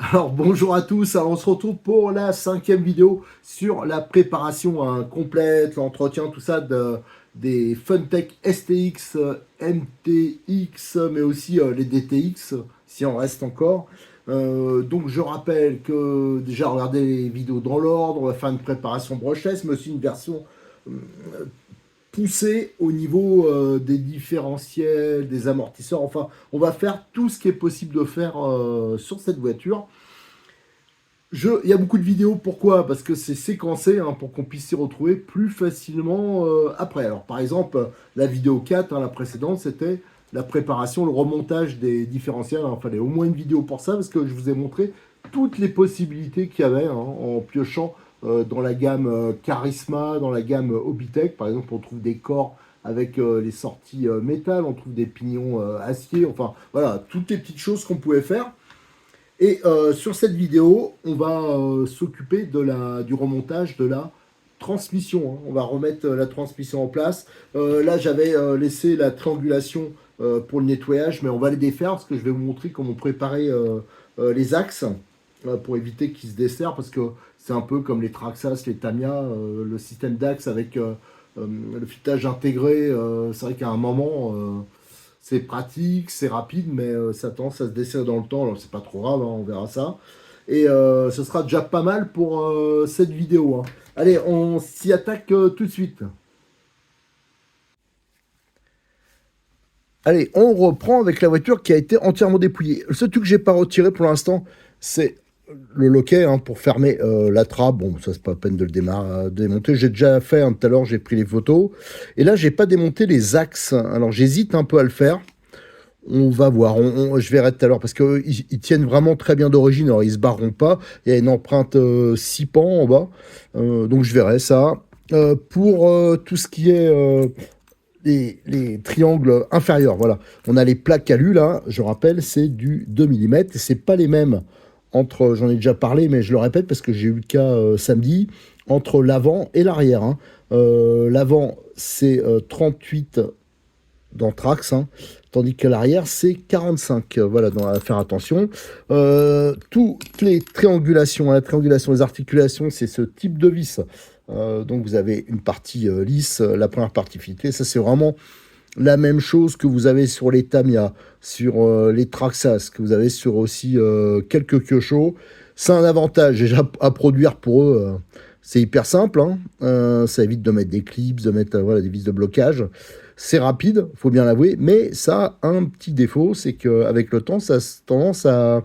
Alors bonjour à tous, alors on se retrouve pour la 5e vidéo sur la préparation complète, l'entretien, tout ça des Funtech STX, MTX, mais aussi les DTX, si on reste encore. Donc je rappelle que déjà regardez les vidéos dans l'ordre, on va faire une préparation brushless, mais aussi une version euh, poussée au niveau des différentiels, des amortisseurs, enfin on va faire tout ce qui est possible de faire sur cette voiture. Il y a beaucoup de vidéos, pourquoi? Parce que c'est séquencé pour qu'on puisse s'y retrouver plus facilement après. Alors par exemple, la vidéo 4, la précédente, c'était la préparation, le remontage des différentiels. Il fallait au moins une vidéo pour ça, parce que je vous ai montré toutes les possibilités qu'il y avait en piochant dans la gamme Charisma, dans la gamme Obitech. Par exemple, on trouve des corps avec les sorties métal, on trouve des pignons acier, enfin voilà, toutes les petites choses qu'on pouvait faire. Et sur cette vidéo, on va s'occuper du remontage de la transmission. On va remettre la transmission en place. Là, j'avais laissé la triangulation pour le nettoyage, mais on va les défaire parce que je vais vous montrer comment préparer les axes pour éviter qu'ils se desserrent, parce que c'est un peu comme les Traxxas, les Tamiya, le système d'axe avec le filetage intégré. C'est vrai qu'à un moment, c'est pratique, c'est rapide, mais ça tend à se desserrer dans le temps. Alors, c'est pas trop grave, on verra ça. Et ce sera déjà pas mal pour cette vidéo. Allez, on s'y attaque tout de suite. Allez, on reprend avec la voiture qui a été entièrement dépouillée. Le seul truc que j'ai pas retiré pour l'instant, c'est le loquet pour fermer la trappe. Bon, ça c'est pas la peine de le démonter. J'ai déjà fait tout à l'heure, j'ai pris les photos. Et là, j'ai pas démonté les axes. Alors j'hésite un peu à le faire. On va voir, je verrai tout à l'heure, parce qu'ils ils tiennent vraiment très bien d'origine, alors ils se barreront pas. Il y a une empreinte 6 pans en bas, donc je verrai ça. Pour tout ce qui est les triangles inférieurs, voilà. On a les plaques alu là, je rappelle, c'est du 2 mm, c'est pas les mêmes entre, j'en ai déjà parlé, mais je le répète parce que j'ai eu le cas samedi, entre l'avant et l'arrière. L'avant, c'est 38 dans Trax, tandis que l'arrière, c'est 45. Voilà, à faire attention. Toutes les triangulations, la triangulation des articulations, c'est ce type de vis. Donc vous avez une partie lisse, la première partie filetée. Ça, c'est vraiment la même chose que vous avez sur les Tamiya, sur les Traxxas, que vous avez sur aussi quelques Kyosho. C'est un avantage déjà à produire pour eux. C'est hyper simple. Ça évite de mettre des clips, de mettre voilà, des vis de blocage. C'est rapide, faut bien l'avouer, mais ça a un petit défaut, c'est qu'avec le temps, ça a tendance à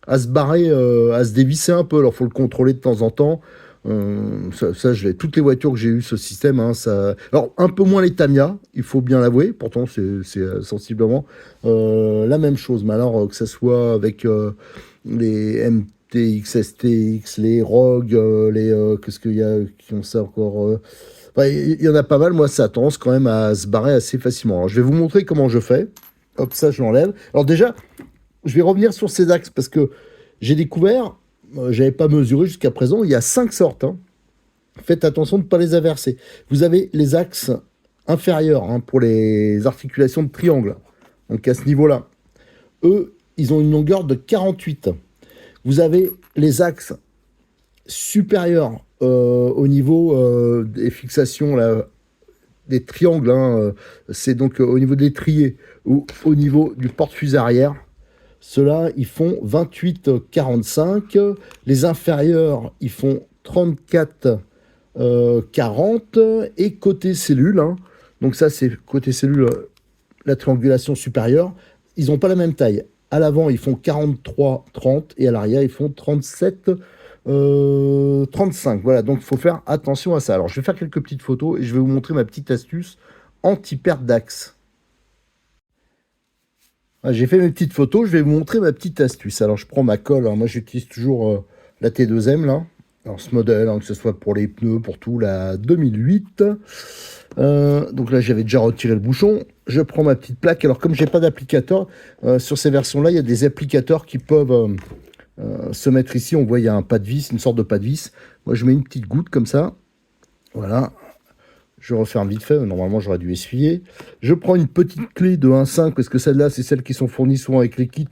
se barrer, à se dévisser un peu. Alors, faut le contrôler de temps en temps. Toutes les voitures que j'ai eu ce système, alors un peu moins les Tamiya, il faut bien l'avouer. Pourtant, c'est sensiblement la même chose. Mais alors que ce soit avec les MTX, STX, les Rogue, qu'est-ce qu'il y a qui ont ça encore enfin, il y en a pas mal. Moi, ça a tendance quand même à se barrer assez facilement. Alors, je vais vous montrer comment je fais. Hop, ça, je l'enlève. Alors déjà, je vais revenir sur ces axes parce que j'ai découvert, j'avais pas mesuré jusqu'à présent, il y a 5 sortes. Faites attention de ne pas les inverser. Vous avez les axes inférieurs pour les articulations de triangle. Donc à ce niveau-là, eux, ils ont une longueur de 48. Vous avez les axes supérieurs au niveau des fixations là, des triangles. C'est donc au niveau des triers ou au niveau du porte-fusée arrière. Ceux-là, ils font 28-45. Les inférieurs, ils font 34-40. Et côté cellule, donc ça, c'est côté cellule, la triangulation supérieure, ils n'ont pas la même taille. À l'avant, ils font 43-30 et à l'arrière, ils font 37-35. Voilà, donc il faut faire attention à ça. Alors, je vais faire quelques petites photos et je vais vous montrer ma petite astuce anti-perte d'axe. J'ai fait mes petites photos, je vais vous montrer ma petite astuce. Alors je prends ma colle, moi j'utilise toujours la T2M là. Alors ce modèle, que ce soit pour les pneus, pour tout, la 2008. Donc là j'avais déjà retiré le bouchon. Je prends ma petite plaque. Alors comme j'ai pas d'applicateur, sur ces versions-là, il y a des applicateurs qui peuvent se mettre ici. On voit il y a un pas de vis, une sorte de pas de vis. Moi je mets une petite goutte comme ça. Voilà. Je referme vite fait, normalement j'aurais dû essuyer. Je prends une petite clé de 1,5 parce que celles-là, c'est celles qui sont fournies souvent avec les kits.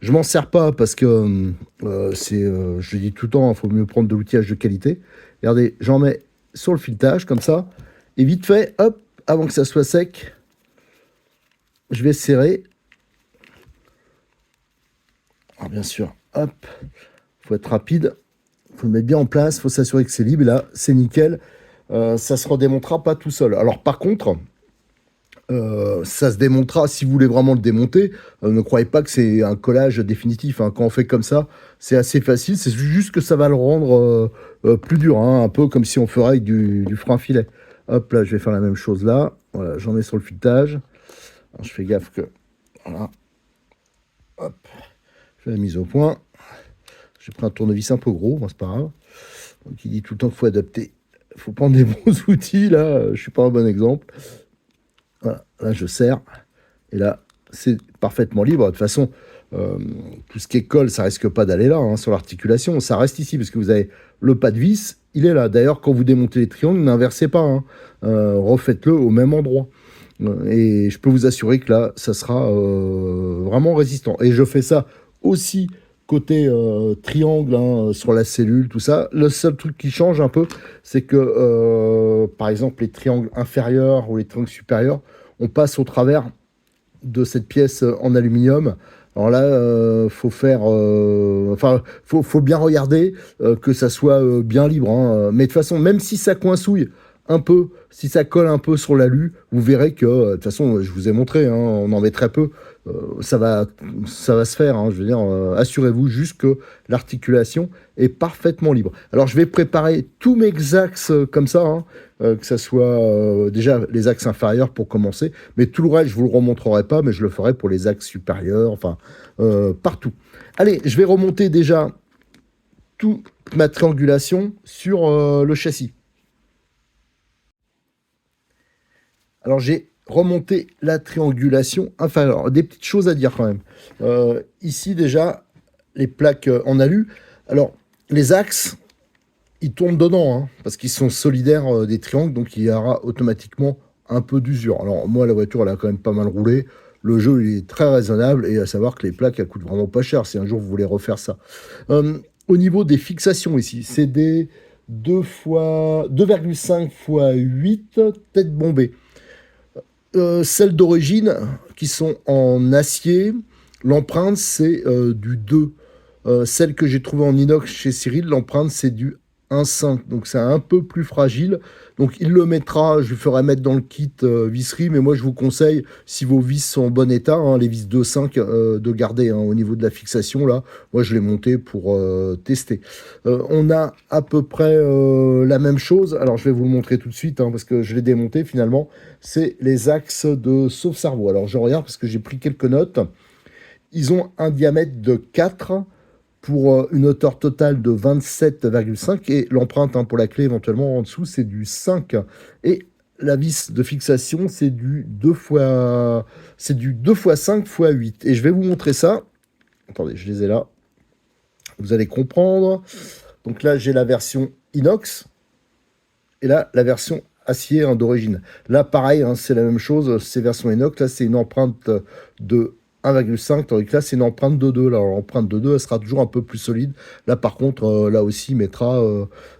Je m'en sers pas parce que je le dis tout le temps, il faut mieux prendre de l'outillage de qualité. Regardez, j'en mets sur le filetage comme ça, et vite fait, hop, avant que ça soit sec, je vais serrer. Alors bien sûr, hop, faut être rapide, faut le mettre bien en place, faut s'assurer que c'est libre. Et là, c'est nickel. Ça se redémontera pas tout seul. Alors par contre, ça se démontera si vous voulez vraiment le démonter. Ne croyez pas que c'est un collage définitif, hein. Quand on fait comme ça, c'est assez facile. C'est juste que ça va le rendre plus dur, hein, un peu comme si on ferait avec du frein filet. Hop, là, je vais faire la même chose là. Voilà, j'en mets sur le filetage. Alors, je fais gaffe que... Voilà. Hop. Je fais la mise au point. J'ai pris un tournevis un peu gros, moi c'est pas grave. Donc il dit tout le temps qu'il faut adapter. Il faut prendre des bons outils, là. Je suis pas un bon exemple. Voilà, là je serre. Et là, c'est parfaitement libre. De toute façon, tout ce qui est colle, ça risque pas d'aller là, hein, sur l'articulation. Ça reste ici, parce que vous avez le pas de vis, il est là. D'ailleurs, quand vous démontez les triangles, n'inversez pas, hein. Refaites-le au même endroit. Et je peux vous assurer que là, ça sera vraiment résistant. Et je fais ça aussi côté triangle, hein, sur la cellule, tout ça. Le seul truc qui change un peu, c'est que, par exemple, les triangles inférieurs ou les triangles supérieurs, on passe au travers de cette pièce en aluminium. Alors là, faut faire, enfin, faut bien regarder que ça soit bien libre, hein. Mais de toute façon, même si ça coincouille un peu, si ça colle un peu sur l'alu, vous verrez que, de toute façon, je vous ai montré, hein, on en met très peu, ça va se faire, hein. Je veux dire, assurez-vous juste que l'articulation est parfaitement libre. Alors, je vais préparer tous mes axes comme ça, hein, que ça soit déjà les axes inférieurs pour commencer, mais tout le reste, je vous le remontrerai pas, mais je le ferai pour les axes supérieurs, enfin, partout. Allez, je vais remonter déjà toute ma triangulation sur le châssis. Alors, j'ai remonté la triangulation inférieure. Des petites choses à dire quand même. Ici, déjà, les plaques en alu. Alors, les axes, ils tournent dedans, hein, parce qu'ils sont solidaires des triangles, donc il y aura automatiquement un peu d'usure. Alors, moi, la voiture, elle a quand même pas mal roulé. Le jeu, il est très raisonnable, et à savoir que les plaques, elles coûtent vraiment pas cher, si un jour vous voulez refaire ça. Au niveau des fixations ici, c'est des 2,5 x 8 têtes bombées. Celles d'origine qui sont en acier, l'empreinte c'est du 2. Celle que j'ai trouvée en inox chez Cyril, l'empreinte c'est du 1,5. Donc c'est un peu plus fragile. Donc il le mettra, je lui ferai mettre dans le kit visserie, mais moi je vous conseille, si vos vis sont en bon état, hein, les vis 2,5, de garder, hein, au niveau de la fixation là. Moi je l'ai monté pour tester. On a à peu près la même chose. Alors je vais vous le montrer tout de suite, hein, parce que je l'ai démonté finalement. C'est les axes de sauve-cerveau. Alors je regarde parce que j'ai pris quelques notes. Ils ont un diamètre de 4 pour une hauteur totale de 27,5 et l'empreinte, hein, pour la clé éventuellement en dessous, c'est du 5. Et la vis de fixation, c'est du 2 fois, c'est du 2 x 5 x 8. Et je vais vous montrer ça. Attendez, je les ai là. Vous allez comprendre. Donc là, j'ai la version inox et là, la version acier, hein, d'origine. Là, pareil, hein, c'est la même chose. C'est version inox. Là, c'est une empreinte de 1,5, tandis que là, c'est une empreinte de 2. Alors, l'empreinte de 2, elle sera toujours un peu plus solide. Là, par contre, là aussi, il mettra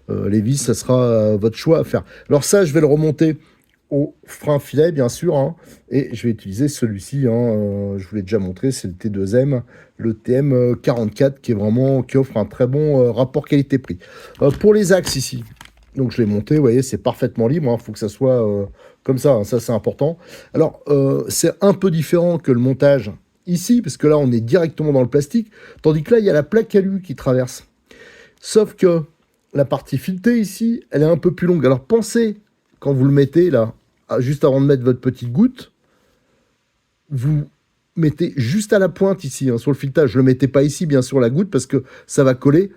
les vis, ça sera votre choix à faire. Alors ça, je vais le remonter au frein filet, bien sûr, hein, et je vais utiliser celui-ci, hein, je vous l'ai déjà montré, c'est le T2M, le TM44, qui offre un très bon rapport qualité-prix. Pour les axes ici, donc je l'ai monté, vous voyez, c'est parfaitement libre, il faut que ça soit comme ça, hein, ça c'est important. Alors, c'est un peu différent que le montage ici, parce que là, on est directement dans le plastique, tandis que là, il y a la plaque alu qui traverse. Sauf que la partie filetée ici, elle est un peu plus longue. Alors, pensez, quand vous le mettez là, juste avant de mettre votre petite goutte, vous mettez juste à la pointe ici, hein, sur le filetage. Je ne le mettez pas ici, bien sûr, la goutte, parce que ça va coller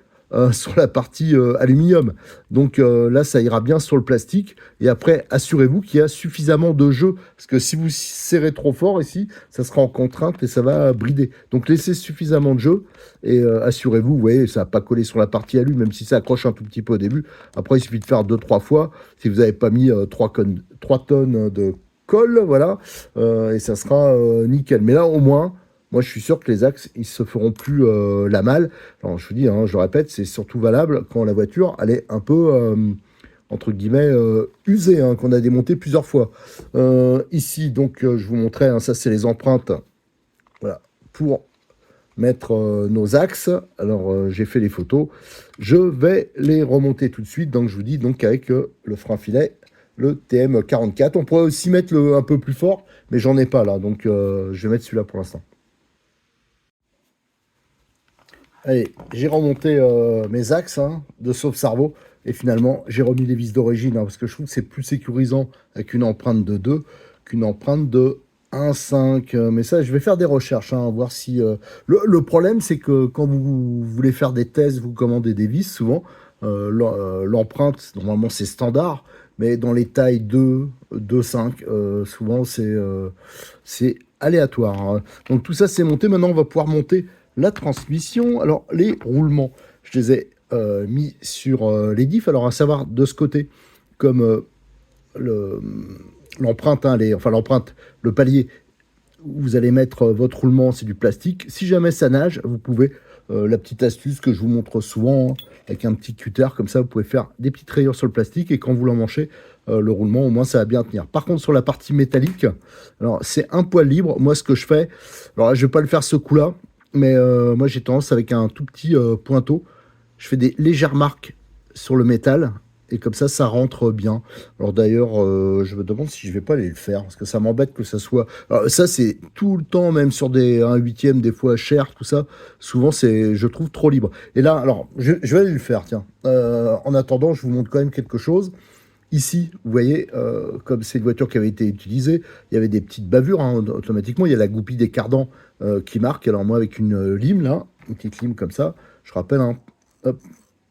sur la partie aluminium. Donc là, ça ira bien sur le plastique. Et après, assurez-vous qu'il y a suffisamment de jeu. Parce que si vous serrez trop fort ici, ça sera en contrainte et ça va brider. Donc laissez suffisamment de jeu. Et assurez-vous, vous voyez, ça va pas coller sur la partie alu, même si ça accroche un tout petit peu au début. Après, il suffit de faire 2-3 fois. Si vous n'avez pas mis 3 tonnes de colle, voilà. Et ça sera nickel. Mais là, au moins, moi, je suis sûr que les axes, ils se feront plus la malle. Alors, je vous dis, hein, je le répète, c'est surtout valable quand la voiture, elle est un peu, entre guillemets, usée, hein, qu'on a démonté plusieurs fois. Ici, donc, je vous montrais, hein, ça, c'est les empreintes, voilà, pour mettre nos axes. Alors, j'ai fait les photos. Je vais les remonter tout de suite. Donc, je vous dis, donc, avec le frein filet, le TM44. On pourrait aussi mettre le un peu plus fort, mais j'en ai pas là. Donc, je vais mettre celui-là pour l'instant. Allez, j'ai remonté mes axes, hein, de sauve-cerveau. Et finalement, j'ai remis les vis d'origine, hein, parce que je trouve que c'est plus sécurisant avec une empreinte de 2 qu'une empreinte de 1,5. Mais ça, je vais faire des recherches, hein, voir si... Le problème, c'est que quand vous voulez faire des tests, vous commandez des vis, souvent, l'empreinte, normalement, c'est standard. Mais dans les tailles 2, 2,5, souvent, c'est aléatoire, hein. Donc tout ça, c'est monté. Maintenant, on va pouvoir monter la transmission. Alors, les roulements, je les ai mis sur les diffs. Alors, à savoir, de ce côté, comme le- l'empreinte, hein, enfin l'empreinte, le palier où vous allez mettre votre roulement, c'est du plastique. Si jamais ça nage, vous pouvez, la petite astuce que je vous montre souvent, hein, avec un petit cutter, comme ça, vous pouvez faire des petites rayures sur le plastique et quand vous l'emmanchez, le roulement, au moins, ça va bien tenir. Par contre, sur la partie métallique, alors c'est un poil libre. Moi, ce que je fais, alors là, je vais pas le faire ce coup-là, mais moi, j'ai tendance avec un tout petit pointeau, je fais des légères marques sur le métal et comme ça rentre bien. Alors d'ailleurs, je me demande si je vais pas aller le faire parce que ça m'embête que ça soit. Alors, ça, c'est tout le temps, même sur des 1/8, des fois cher, tout ça. Souvent, c'est, je trouve trop libre. Et là, alors, je vais aller le faire, tiens. En attendant, je vous montre quand même quelque chose. Ici, vous voyez, comme c'est une voiture qui avait été utilisée, il y avait des petites bavures, hein, automatiquement. Il y a la goupille des cardans qui marque. Alors moi, avec une lime, là, une petite lime comme ça, je rappelle, hein, hop,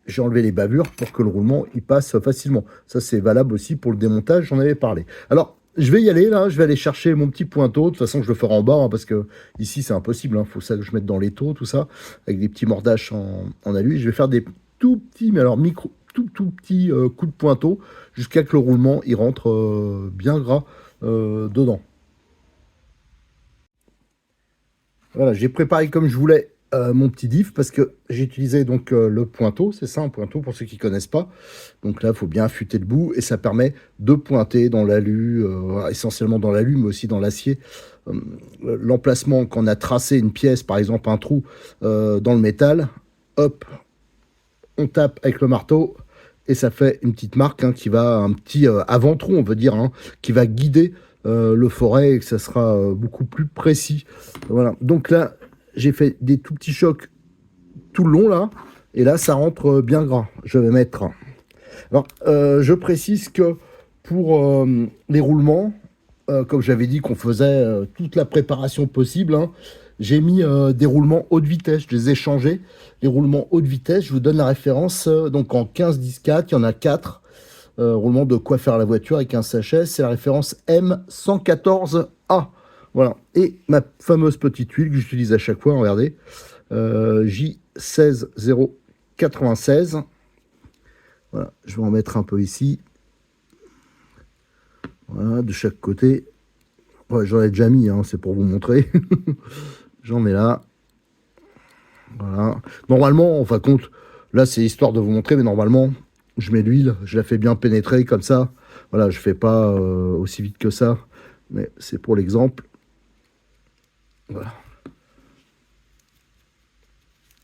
j'ai enlevé les bavures pour que le roulement il passe facilement. Ça, c'est valable aussi pour le démontage, j'en avais parlé. Alors, je vais y aller, là, je vais aller chercher mon petit pointeau. De toute façon, je le ferai en bas, hein, parce que ici, c'est impossible. Il faut ça que je mette dans les taux, tout ça, avec des petits mordaches en alu. Je vais faire des tout petits, mais alors micro, tout petits coups de pointeau jusqu'à que le roulement il rentre bien gras dedans. Voilà, j'ai préparé comme je voulais mon petit diff parce que j'ai utilisé donc le pointeau, c'est ça un pointeau pour ceux qui connaissent pas. Donc là, il faut bien affûter le bout et ça permet de pointer dans l'alu, essentiellement dans l'alu, mais aussi dans l'acier. Euh, L'emplacement qu'on a tracé une pièce, par exemple un trou dans le métal, hop, on tape avec le marteau et ça fait une petite marque, hein, qui va, un petit avant-trou, on veut dire, hein, qui va guider le forêt et que ça sera beaucoup plus précis. Voilà. Donc là, j'ai fait des tout petits chocs tout le long là, et là, ça rentre bien gras. Je vais mettre. Alors, je précise que pour les roulements, comme j'avais dit qu'on faisait toute la préparation possible, hein, j'ai mis des roulements haute vitesse, je les ai changés. Les roulements haute vitesse, je vous donne la référence. Donc en 15-10-4, il y en a 4. Roulement de quoi faire la voiture avec un sachet, c'est la référence M114A. Voilà. Et ma fameuse petite huile que j'utilise à chaque fois, regardez, J16096. Voilà, je vais en mettre un peu ici. Voilà, de chaque côté. Ouais, j'en ai déjà mis, hein, c'est pour vous montrer. J'en mets là. Voilà. Normalement, en fin de compte, là c'est histoire de vous montrer, mais normalement, je mets l'huile, je la fais bien pénétrer comme ça. Voilà, je fais pas aussi vite que ça, mais c'est pour l'exemple. Voilà.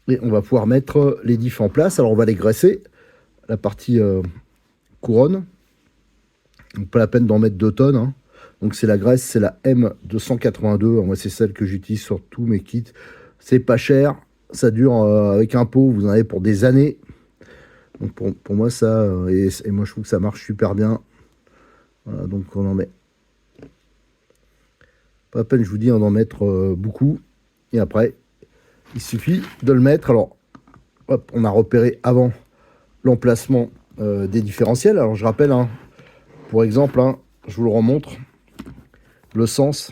Et on va pouvoir mettre les diffs en place. Alors on va les graisser, la partie couronne. Donc pas la peine d'en mettre 2 tonnes, hein. Donc c'est la graisse, c'est la M282. Alors, moi c'est celle que j'utilise sur tous mes kits. C'est pas cher, ça dure avec un pot, vous en avez pour des années. Donc pour moi ça, et moi je trouve que ça marche super bien. Voilà, donc on en met. Pas la peine, je vous dis, d'en mettre beaucoup. Et après, il suffit de le mettre. Alors, hop, on a repéré avant l'emplacement des différentiels. Alors je rappelle, hein, pour exemple, hein, je vous le remontre, le sens,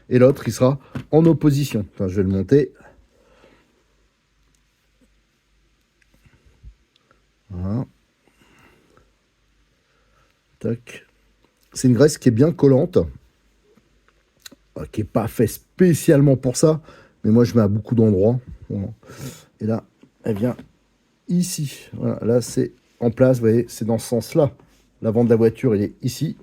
et l'autre, il sera en opposition. Enfin, je vais le monter. Voilà. Tac. C'est une graisse qui est bien collante, qui n'est pas fait spécialement pour ça, mais moi je mets à beaucoup d'endroits. Voilà. Et là, elle vient ici. Voilà, là c'est en place, vous voyez, c'est dans ce sens-là. L'avant de la voiture, il est ici.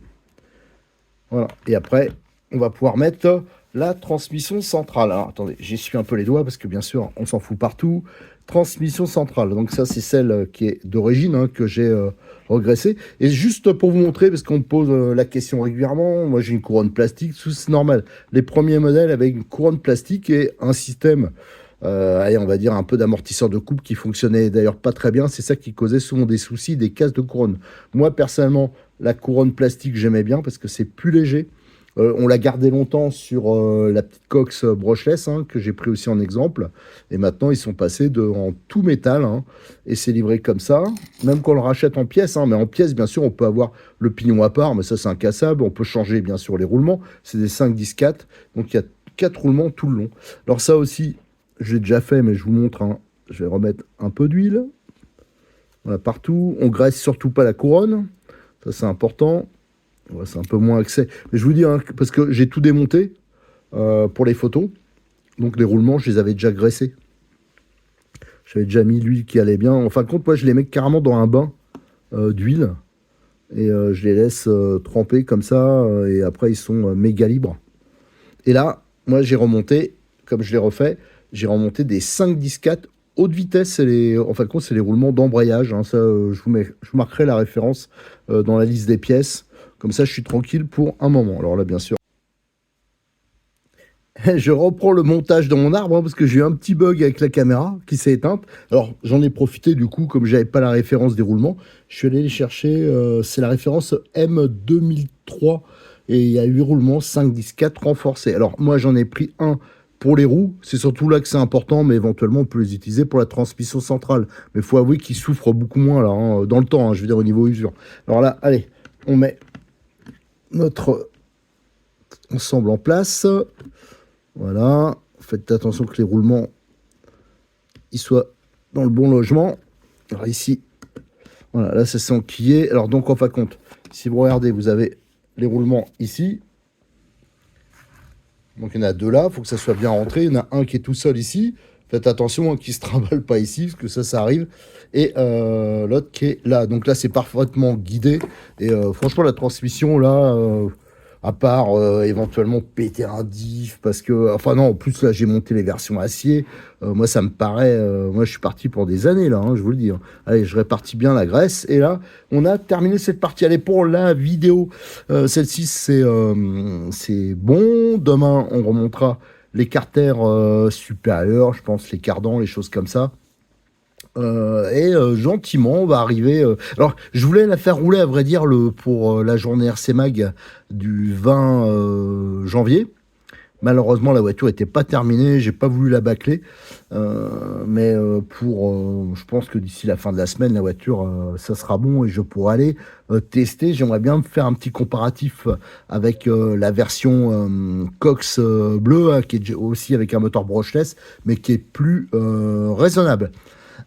Voilà. Et après, on va pouvoir mettre la transmission centrale. Alors attendez, j'essuie un peu les doigts parce que bien sûr, on s'en fout partout. Transmission centrale. Donc ça, c'est celle qui est d'origine, hein, que j'ai regressée. Et juste pour vous montrer, parce qu'on me pose la question régulièrement, moi j'ai une couronne plastique, c'est normal. Les premiers modèles avec une couronne plastique et un système, allez, on va dire un peu d'amortisseur de coupe qui fonctionnait d'ailleurs pas très bien. C'est ça qui causait souvent des soucis, des casses de couronne. Moi, personnellement, la couronne plastique, j'aimais bien parce que c'est plus léger. On l'a gardé longtemps sur la petite Cox brushless, hein, que j'ai pris aussi en exemple. Et maintenant, ils sont passés en tout métal. Hein, et c'est livré comme ça. Même qu'on le rachète en pièces. Hein, mais en pièces, bien sûr, on peut avoir le pignon à part. Mais ça, c'est incassable. On peut changer, bien sûr, les roulements. C'est des 5-10-4. Donc, il y a 4 roulements tout le long. Alors ça aussi, je l'ai déjà fait, mais je vous montre. Hein. Je vais remettre un peu d'huile. Voilà, partout. On graisse surtout pas la couronne. Ça, c'est important. Ouais, c'est un peu moins accès. Mais je vous dis, hein, parce que j'ai tout démonté pour les photos. Donc les roulements, je les avais déjà graissés. J'avais déjà mis l'huile qui allait bien. En fin de compte, moi, je les mets carrément dans un bain d'huile. Et je les laisse tremper comme ça. Et après, ils sont méga libres. Et là, moi, j'ai remonté, comme je l'ai refait, j'ai remonté des 5-10-4 haute vitesse. En fin de compte, c'est les roulements d'embrayage. Hein. Ça, je marquerai la référence dans la liste des pièces. Comme ça, je suis tranquille pour un moment. Alors là, bien sûr, je reprends le montage dans mon arbre, hein, parce que j'ai eu un petit bug avec la caméra qui s'est éteinte. Alors, j'en ai profité du coup, comme j'avais pas la référence des roulements, je suis allé les chercher. C'est la référence M2003 et il y a 8 roulements, 5, 10, 4 renforcés. Alors, moi, j'en ai pris un pour les roues. C'est surtout là que c'est important, mais éventuellement, on peut les utiliser pour la transmission centrale. Mais il faut avouer qu'ils souffrent beaucoup moins là, hein, dans le temps, hein, je veux dire au niveau usure. Alors là, allez, on met notre ensemble en place. Voilà. Faites attention que les roulements ils soient dans le bon logement. Alors ici, voilà, là ça s'est enquillé. Alors donc en fin de compte, si vous regardez, vous avez les roulements ici. Donc il y en a 2 là, il faut que ça soit bien rentré. Il y en a un qui est tout seul ici. Faites attention hein, qu'il ne se trimballe pas ici, parce que ça arrive. Et l'autre qui est là. Donc là, c'est parfaitement guidé. Et franchement, la transmission, là, à part éventuellement péter un diff, parce que... Enfin non, en plus, là, j'ai monté les versions acier. Moi, ça me paraît... moi, je suis parti pour des années, là, hein, je vous le dis. Hein. Allez, je répartis bien la graisse. Et là, on a terminé cette partie. Allez, pour la vidéo, celle-ci, c'est bon. Demain, on remontera les carters supérieurs, je pense, les cardans, les choses comme ça. Gentiment, on va arriver. Alors, je voulais la faire rouler, à vrai dire, pour la journée RC Mag du 20 janvier. Malheureusement, la voiture n'était pas terminée, j'ai pas voulu la bâcler. Je pense que d'ici la fin de la semaine, la voiture, ça sera bon et je pourrai aller tester. J'aimerais bien me faire un petit comparatif avec la version Cox bleue, hein, qui est aussi avec un moteur brushless, mais qui est plus raisonnable.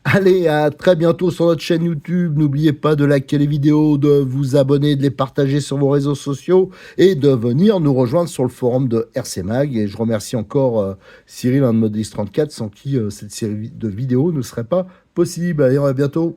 Allez, à très bientôt sur notre chaîne YouTube. N'oubliez pas de liker les vidéos, de vous abonner, de les partager sur vos réseaux sociaux et de venir nous rejoindre sur le forum de RC Mag. Et je remercie encore Cyril, un de Modélis 34, sans qui cette série de vidéos ne serait pas possible. Allez, à bientôt.